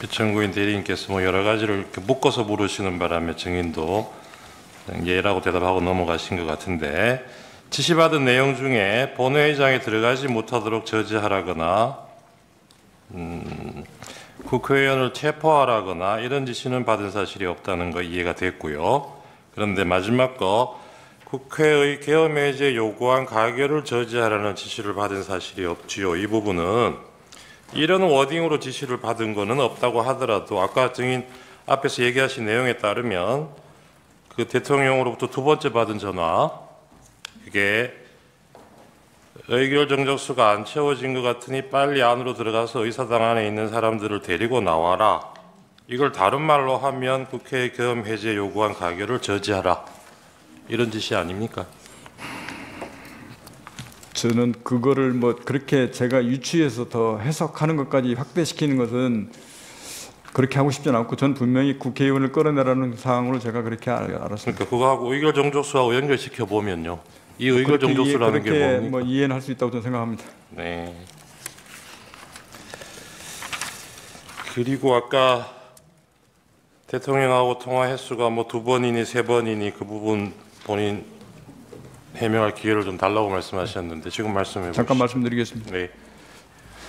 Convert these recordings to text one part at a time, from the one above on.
피청구인 대리인께서 뭐 여러 가지를 이렇게 묶어서 물으시는 바람에 증인도 예라고 대답하고 넘어가신 것 같은데, 지시받은 내용 중에 본회의장에 들어가지 못하도록 저지하라거나 국회의원을 체포하라거나 이런 지시는 받은 사실이 없다는 거 이해가 됐고요. 그런데 마지막 거 국회의 계엄해제 요구안 가결을 저지하라는 지시를 받은 사실이 없지요. 이 부분은 이런 워딩으로 지시를 받은 거는 없다고 하더라도 아까 증인 앞에서 얘기하신 내용에 따르면 그 대통령으로부터 두 번째 받은 전화, 그게 의결 정적수가 안 채워진 것 같으니 빨리 안으로 들어가서 의사당 안에 있는 사람들을 데리고 나와라. 이걸 다른 말로 하면 국회 계엄 해제 요구안 가결을 저지하라. 이런 지시 아닙니까? 저는 그거를 뭐 그렇게 제가 유추해서 더 해석하는 것까지 확대시키는 것은 그렇게 하고 싶지는 않고, 전 분명히 국회의원을 끌어내라는 사항으로 제가 그렇게 알았습니다. 그러니까 그거하고 의결 정적수하고 연결시켜 보면요, 이 의결 정적수라는 게 뭡니까? 뭐 이해는 할 수 있다고 저는 생각합니다. 네. 그리고 아까 대통령하고 통화 횟수가 뭐 2번이니 3번이니 그 부분 본인 해명할 기회를 좀 달라고 말씀하셨는데 지금 말씀해 보시죠. 잠깐 말씀드리겠습니다. 네.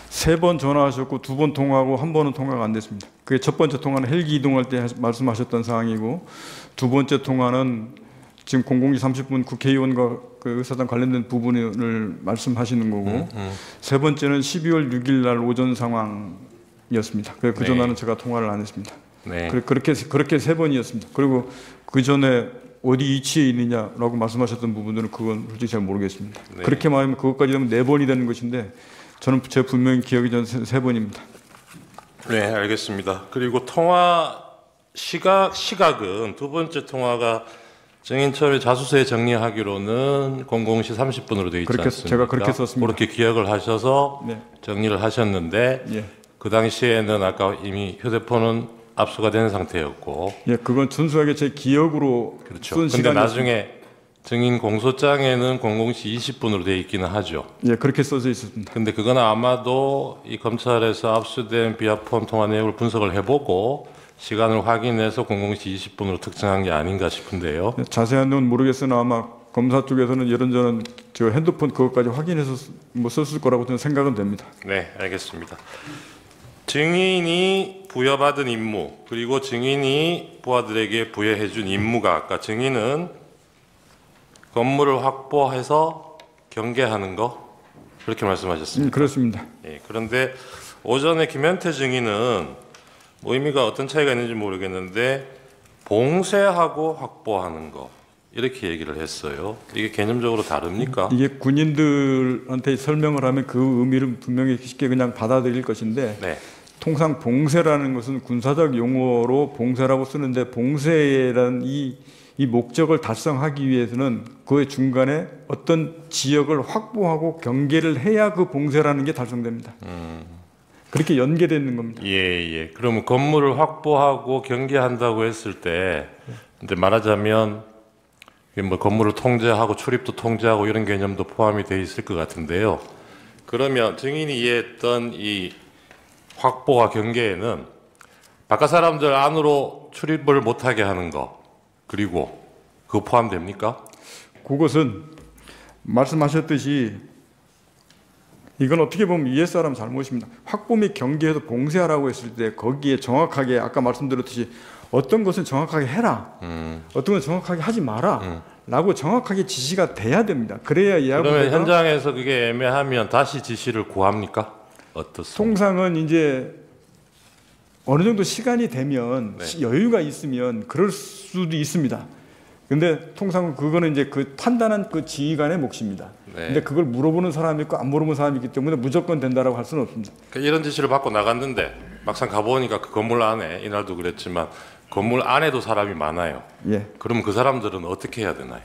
3번 전화하셨고 2번 통화하고 1번은 통화가 안 됐습니다. 그게 첫 번째 통화는 헬기 이동할 때 말씀하셨던 사항이고, 두 번째 통화는 지금 00시 30분 국회의원과 그 의사당 관련된 부분을 말씀하시는 거고, 세 번째는 12월 6일 날 오전 상황이었습니다. 그 네. 전화는 제가 통화를 안 했습니다. 네. 그렇게 3번이었습니다. 그리고 그 전에 어디 위치에 있느냐라고 말씀하셨던 부분들은 그건 솔직히 잘 모르겠습니다. 네. 그렇게 말하면 그것까지 되면 4번이 되는 것인데, 저는 제 분명히 기억이 전 3번입니다. 네, 알겠습니다. 그리고 통화 시각은 두 번째 통화가 증인 처음에 자수서에 정리하기로는 00시 30분으로 되어 있지 그렇게 않습니까? 제가 그렇게 썼습니다. 그렇게 기억을 하셔서 네. 정리를 하셨는데, 예. 그 당시에는 아까 이미 휴대폰은 압수가 된 상태였고, 예, 그건 순수하게 제 기억으로 그렇죠. 쓴 근데 시간이었습니다. 나중에 증인 공소장에는 00시 20분으로 되어 있기는 하죠. 예, 그렇게 써져 있었습니다. 근데 그건 아마도 이 검찰에서 압수된 비아폰 통화 내용을 분석을 해보고 시간을 확인해서 00시 20분으로 특정한 게 아닌가 싶은데요. 예, 자세한 건 모르겠으나 아마 검사 쪽에서는 이런저런 저 핸드폰 그것까지 확인해서 뭐 썼을 거라고 저는 생각은 됩니다. 네, 알겠습니다. 증인이 부여받은 임무, 그리고 증인이 부하들에게 부여해준 임무가, 아까 증인은 건물을 확보해서 경계하는 거, 그렇게 말씀하셨습니다. 그렇습니다. 예, 그런데 오전에 김현태 증인은 뭐 의미가 어떤 차이가 있는지 모르겠는데 봉쇄하고 확보하는 거, 이렇게 얘기를 했어요. 이게 개념적으로 다릅니까? 이게 군인들한테 설명을 하면 그 의미를 분명히 쉽게 그냥 받아들일 것인데, 네. 통상 봉쇄라는 것은 군사적 용어로 봉쇄라고 쓰는데, 봉쇄라는 이 목적을 달성하기 위해서는 그 중간에 어떤 지역을 확보하고 경계를 해야 그 봉쇄라는 게 달성됩니다. 그렇게 연계되는 겁니다. 예. 그러면 건물을 확보하고 경계한다고 했을 때, 근데 말하자면 뭐 건물을 통제하고 출입도 통제하고 이런 개념도 포함이 돼 있을 것 같은데요. 그러면 증인이 이해했던 이 확보와 경계에는 바깥 사람들 안으로 출입을 못하게 하는 거, 그리고 그거 포함됩니까? 그것은 말씀하셨듯이 이건 어떻게 보면 ESR하면 잘못입니다. 확보 및 경계에서 봉쇄하라고 했을 때 거기에 정확하게 아까 말씀드렸듯이 어떤 것은 정확하게 해라, 어떤 것은 정확하게 하지 마라 라고 정확하게 지시가 돼야 됩니다. 그래야 그러면 현장에서 그게 애매하면 다시 지시를 구합니까? 어떻습니까? 통상은 이제 어느 정도 시간이 되면 네. 여유가 있으면 그럴 수도 있습니다. 근데 통상 그거는 이제 그 판단한 그 지휘관의 몫입니다. 네. 근데 그걸 물어보는 사람이 있고 안 물어보는 사람이 있기 때문에 무조건 된다라고 할 수는 없습니다. 그러니까 이런 지시를 받고 나갔는데 막상 가보니까 그 건물 안에, 이날도 그랬지만 건물 안에도 사람이 많아요. 예. 그럼 그 사람들은 어떻게 해야 되나요?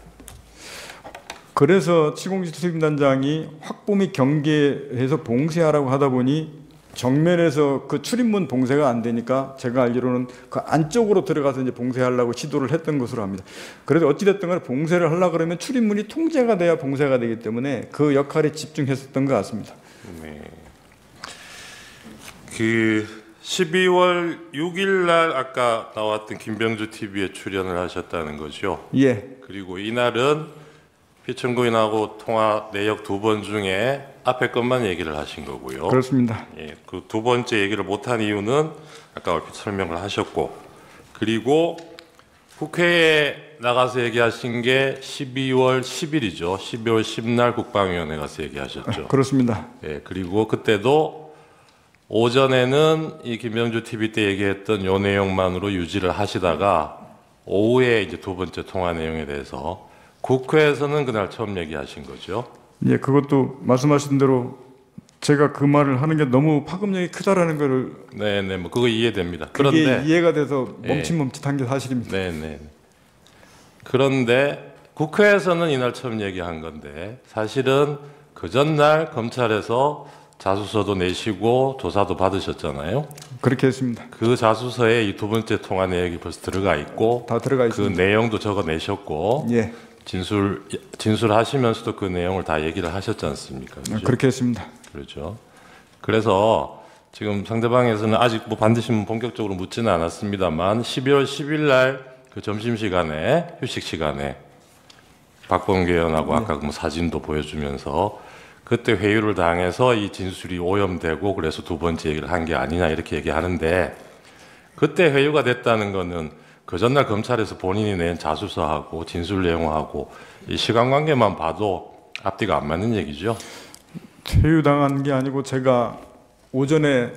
그래서 치공지 수임단장이 확보 및 경계해서 봉쇄하라고 하다 보니 정면에서 그 출입문 봉쇄가 안 되니까 제가 알기로는 그 안쪽으로 들어가서 이제 봉쇄하려고 시도를 했던 것으로 합니다. 그래도 어찌됐든 간에 봉쇄를 하려고 그러면 출입문이 통제가 돼야 봉쇄가 되기 때문에 그 역할에 집중했었던 것 같습니다. 네. 그 12월 6일 날 아까 나왔던 김병주 TV에 출연을 하셨다는 거죠. 예, 그리고 이날은 피청구인하고 통화 내역 2번 중에 앞에 것만 얘기를 하신 거고요. 그렇습니다. 예, 그 두 번째 얘기를 못한 이유는 아까 얼핏 설명을 하셨고, 그리고 국회에 나가서 얘기하신 게 12월 10일이죠. 12월 10날 국방위원회 가서 얘기하셨죠. 그렇습니다. 예, 그리고 그때도 오전에는 이 김병주 TV 때 얘기했던 요 내용만으로 유지를 하시다가 오후에 이제 두 번째 통화 내용에 대해서 국회에서는 그날 처음 얘기하신 거죠. 예, 그것도 말씀하신 대로 제가 그 말을 하는 게 너무 파급력이 크다라는 거를 네네, 뭐 그거 이해됩니다. 그게 그런데 이해가 돼서 예. 멈칫멈칫한 게 사실입니다. 네네. 그런데 국회에서는 이날 처음 얘기한 건데 사실은 그 전날 검찰에서 자수서도 내시고 조사도 받으셨잖아요. 그렇게 했습니다. 그 자수서에 이 두 번째 통화 내역이 벌써 들어가 있고 다 들어가 그 있습니다. 내용도 적어 내셨고 예, 진술하시면서도 그 내용을 다 얘기를 하셨지 않습니까? 그죠? 그렇게 했습니다. 그렇죠. 그래서 지금 상대방에서는 아직 뭐 반드시 본격적으로 묻지는 않았습니다만 12월 10일 날 그 점심시간에 휴식 시간에 박범계 의원하고 아까 뭐 사진도 보여주면서 그때 회유를 당해서 이 진술이 오염되고 그래서 두 번째 얘기를 한 게 아니냐 이렇게 얘기하는데 그때 회유가 됐다는 거는 그 전날 검찰에서 본인이 낸 자수서하고 진술 내용하고 이 시간관계만 봐도 앞뒤가 안 맞는 얘기죠. 퇴유당한 게 아니고 제가 오전에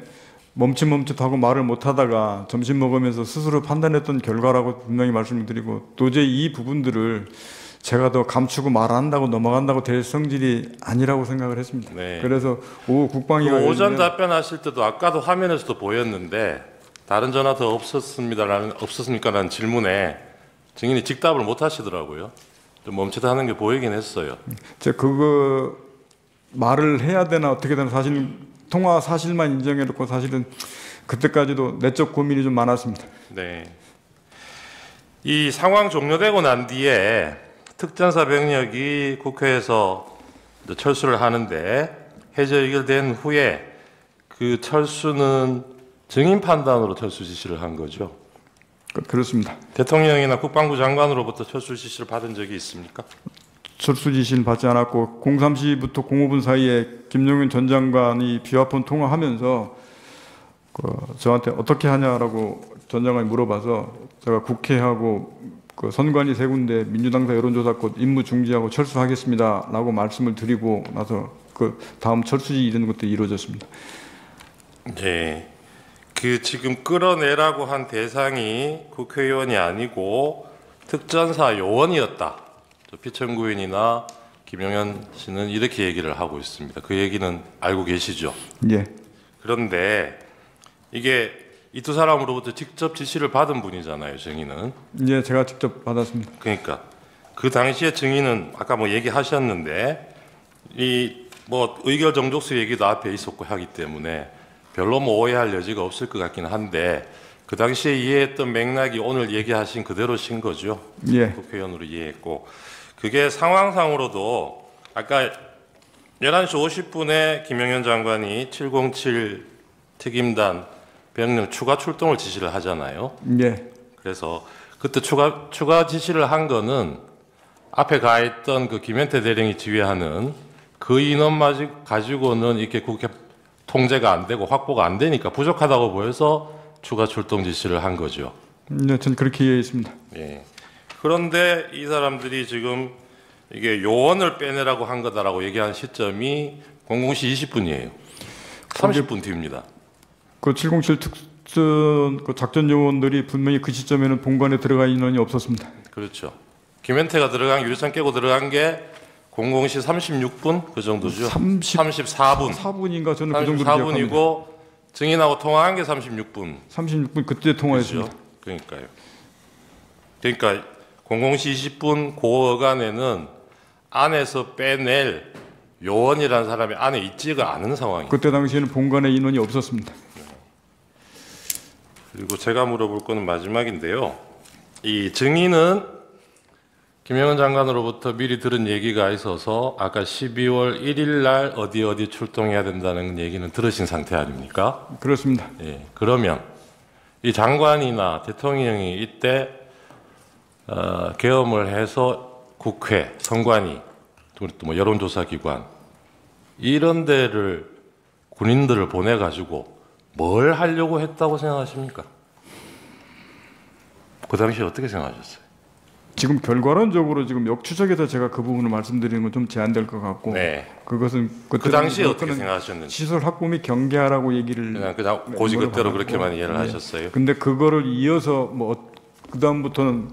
멈칫멈칫하고 말을 못하다가 점심 먹으면서 스스로 판단했던 결과라고 분명히 말씀을 드리고 도저히 이 부분들을 제가 더 감추고 말 안 한다고 넘어간다고 될 성질이 아니라고 생각을 했습니다. 네. 그래서 오후 국방위가 그 오전 열리면 답변하실 때도 아까도 화면에서도 보였는데 다른 전화 더 없었습니까라는 질문에 증인이 직답을 못 하시더라고요. 좀 멈칫하는 게 보이긴 했어요. 제가 그거 말을 해야 되나 어떻게 되나 사실 통화 사실만 인정해놓고 사실은 그때까지도 내적 고민이 좀 많았습니다. 네. 이 상황 종료되고 난 뒤에 특전사 병력이 국회에서 이제 철수를 하는데 해제 의결된 후에 그 철수는 증인 판단으로 철수 지시를 한 거죠. 그렇습니다. 대통령이나 국방부 장관으로부터 철수 지시를 받은 적이 있습니까? 철수 지시는 받지 않았고 03시부터 05분 사이에 김용현 전 장관이 비화폰 통화하면서 저한테 어떻게 하냐라고 전 장관이 물어봐서 제가 국회하고 그 선관위 세 군데 민주당사 여론조사권 임무 중지하고 철수하겠습니다라고 말씀을 드리고 나서 그 다음 철수지 이런 것들이 이루어졌습니다. 네. 그 지금 끌어내라고 한 대상이 국회의원이 아니고 특전사 요원이었다. 피청구인이나 김용현 씨는 이렇게 얘기를 하고 있습니다. 그 얘기는 알고 계시죠? 예, 그런데 이게 이 두 사람으로부터 직접 지시를 받은 분이잖아요, 증인은. 예, 제가 직접 받았습니다. 그러니까 그 당시에 증인은 아까 뭐 얘기하셨는데 이 뭐 의결 정족수 얘기도 앞에 있었고 하기 때문에 별로 뭐 오해할 여지가 없을 것 같긴 한데 그 당시에 이해했던 맥락이 오늘 얘기하신 그대로신 거죠. 예, 국회의원으로 이해했고 그게 상황상으로도 아까 11시 50분에 김용현 장관이 707 특임단 병력 추가 출동을 지시를 하잖아요. 예, 그래서 그때 추가 지시를 한 거는 앞에 가 있던 그 김현태 대령이 지휘하는 그 인원만 가지고는 이렇게 국회 통제가 안 되고 확보가 안 되니까 부족하다고 보여서 추가 출동 지시를 한 거죠. 네, 전 그렇게 이해했습니다. 예. 그런데 이 사람들이 지금 이게 요원을 빼내라고 한 거다라고 얘기한 시점이 00시 20분이에요. 30분 뒤입니다. 그 707 특전 그 작전 요원들이 분명히 그 시점에는 본관에 들어가 인원이 없었습니다. 그렇죠. 김현태가 들어간 유리창 깨고 들어간 게 00시 36분 그 정도죠. 34분. 4분인가 저는 그 정도로 기억합니다. 34분이고 증인하고 통화한 게 36분. 36분 그때 통화했습니다. 그렇죠? 그러니까요. 그러니까 00시 20분 그 어간에는 안에서 빼낼 요원이라는 사람이 안에 있지가 않은 상황이에요. 그때 당시에는 본관에 인원이 없었습니다. 그리고 제가 물어볼 거는 마지막인데요. 이 증인은 김영은 장관으로부터 미리 들은 얘기가 있어서 아까 12월 1일 날 어디 출동해야 된다는 얘기는 들으신 상태 아닙니까? 그렇습니다. 예. 그러면 이 장관이나 대통령이 이때 계엄을 해서 국회, 선관위, 또 뭐 여론조사기관 이런 데를 군인들을 보내가지고 뭘 하려고 했다고 생각하십니까? 그 당시에 어떻게 생각하셨어요? 지금 결과론적으로 지금 역추적해서 제가 그 부분을 말씀드리는 건 좀 제한될 것 같고, 네. 그것은 그 당시에 어떻게 그때는 생각하셨는지 시설 확보 및 경계하라고 얘기를 그냥 고지 그대로 그렇게만 이해를 하셨어요? 근데 그거를 이어서 뭐 그 다음부터는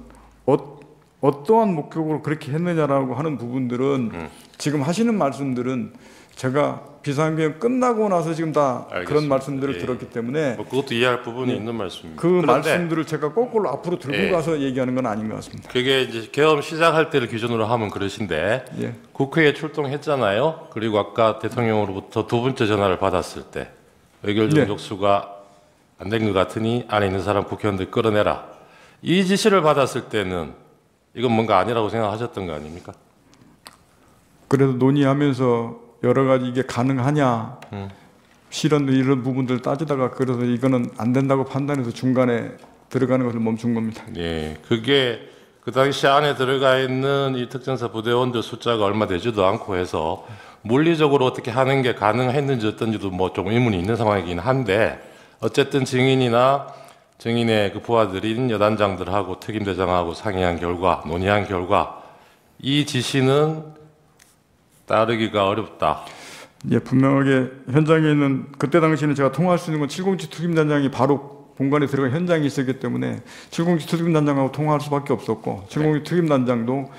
어떠한 목적으로 그렇게 했느냐라고 하는 부분들은 지금 하시는 말씀들은 제가 비상계엄 끝나고 나서 지금 다 알겠습니다. 그런 말씀들을 예. 들었기 때문에 뭐 그것도 이해할 부분이 있는 말씀입니다. 그 그런데 말씀들을 제가 거꾸로 앞으로 들고 예. 가서 얘기하는 건 아닌 것 같습니다. 그게 이제 계엄 시작할 때를 기준으로 하면 그러신데 예. 국회에 출동했잖아요. 그리고 아까 대통령으로부터 두 번째 전화를 받았을 때 의결 정족수가 안 된 것 같으니 안에 있는 사람 국회의원들 끌어내라. 이 지시를 받았을 때는 이건 뭔가 아니라고 생각하셨던 거 아닙니까? 그래도 논의하면서 여러 가지 이게 가능하냐, 실현 이런 부분들 따지다가 그래서 이거는 안 된다고 판단해서 중간에 들어가는 것을 멈춘 겁니다. 예, 그게 그 당시 안에 들어가 있는 이 특전사 부대원들 숫자가 얼마 되지도 않고 해서 물리적으로 어떻게 하는 게 가능했는지 어떤지도 뭐 좀 의문이 있는 상황이긴 한데 어쨌든 증인이나 증인의 그 부하들인 여단장들하고 특임대장하고 상의한 결과, 논의한 결과 이 지시는 따르기가 어렵다. 예, 분명하게 현장에 있는 그때 당시에는 제가 통화할 수 있는 건 707 특임단장이 바로 본관에 들어가 현장에 있었기 때문에 707 특임단장하고 통화할 수밖에 없었고 707 특임단장도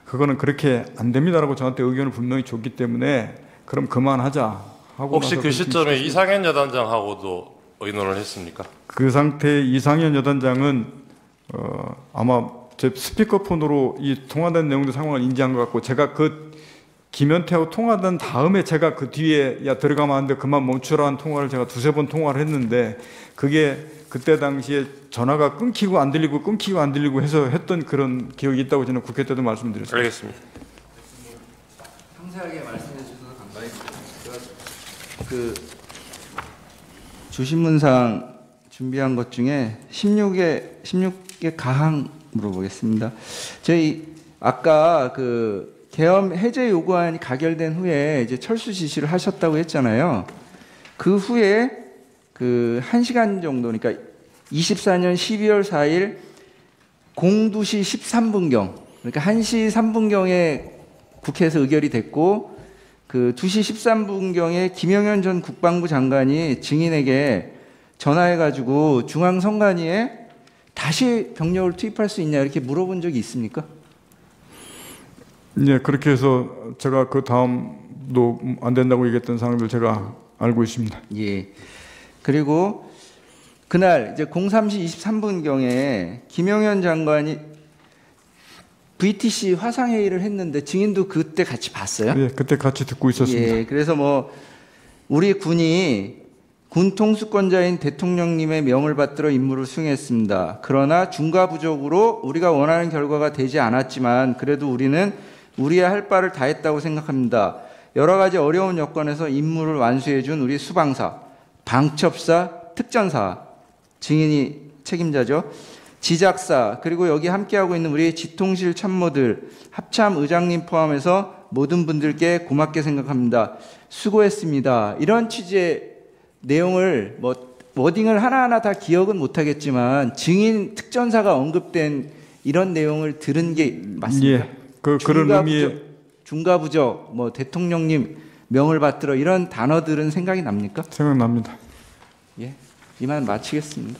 그거는 그렇게 안 됩니다라고 저한테 의견을 분명히 줬기 때문에 그럼 그만하자 하고 혹시 나서 그 시점에 이상현 여단장하고도 의논을 했습니까? 그 상태의 이상현 여단장은 아마 제 스피커폰으로 이 통화된 내용들 상황을 인지한 것 같고 제가 그 김현태하고 통화된 다음에 제가 그 뒤에 야 들어가면 안 돼 그만 멈추라는 통화를 제가 두세 번 통화를 했는데 그게 그때 당시에 전화가 끊기고 안 들리고 해서 했던 그런 기억이 있다고 저는 국회 때도 말씀드렸습니다. 알겠습니다. 상세하게 말씀해 주셔서 감사합니다. 그 주신문상 준비한 것 중에 16개 가항 물어보겠습니다. 저희 아까 그 계엄 해제 요구안이 가결된 후에 이제 철수 지시를 하셨다고 했잖아요. 그 후에 그 1시간 정도, 그러니까 24년 12월 4일 02시 13분경, 그러니까 1시 3분경에 국회에서 의결이 됐고 그 2시 13분경에 김영현 전 국방부 장관이 증인에게 전화해가지고 중앙선관위에 다시 병력을 투입할 수 있냐 이렇게 물어본 적이 있습니까? 네, 그렇게 해서 제가 그 다음도 안 된다고 얘기했던 사항들 제가 알고 있습니다. 예. 그리고 그날 이제 03시 23분경에 김영현 장관이 VTC 화상회의를 했는데 증인도 그때 같이 봤어요? 네, 그때 같이 듣고 있었습니다. 예. 그래서 뭐 우리 군이 군 통수권자인 대통령님의 명을 받들어 임무를 수행했습니다. 그러나 중과부적으로 우리가 원하는 결과가 되지 않았지만 그래도 우리는 우리의 할 바를 다했다고 생각합니다. 여러 가지 어려운 여건에서 임무를 완수해준 우리 수방사, 방첩사, 특전사, 증인이 책임자죠. 지작사, 그리고 여기 함께하고 있는 우리 지통실 참모들, 합참 의장님 포함해서 모든 분들께 고맙게 생각합니다. 수고했습니다. 이런 취지의 내용을 뭐 워딩을 하나하나 다 기억은 못하겠지만 증인 특전사가 언급된 이런 내용을 들은 게 맞습니다. 예, 그런 의미의 중과부적, 뭐 대통령님 명을 받들어 이런 단어들은 생각이 납니까? 생각납니다. 예, 이만 마치겠습니다.